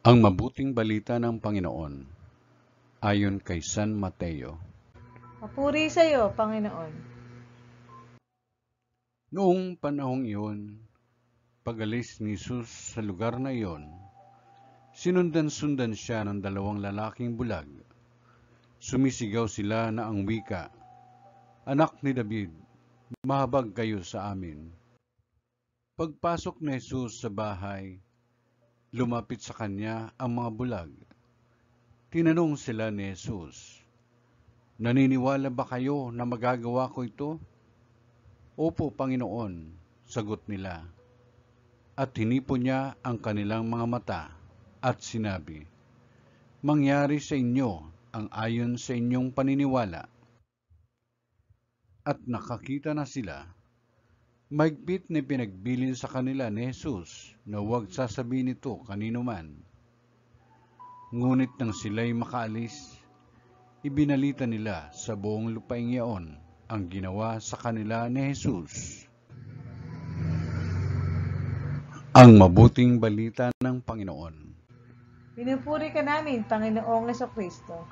Ang mabuting balita ng Panginoon ayon kay San Mateo. Papuri sa iyo, Panginoon. Noong panahong iyon, pag-alis ni Jesus sa lugar na iyon, sinundan-sundan siya ng 2 lalaking bulag. Sumisigaw sila na ang wika, "Anak ni David, mahabag kayo sa amin." Pagpasok ni Jesus sa bahay, lumapit sa kanya ang mga bulag. Tinanong sila ni Jesus, "Naniniwala ba kayo na magagawa ko ito?" "Opo, Panginoon," sagot nila. At hinipo niya ang kanilang mga mata at sinabi, "Mangyari sa inyo ang ayon sa inyong paniniwala." At nakakita na sila. Mahigpit na pinagbilin sa kanila ni Jesus na huwag sasabihin ito kanino man. Ngunit nang sila'y makaalis, ibinalita nila sa buong lupaing iyon ang ginawa sa kanila ni Jesus. Ang mabuting balita ng Panginoon. Pinupuri ka namin, Panginoong Jesucristo.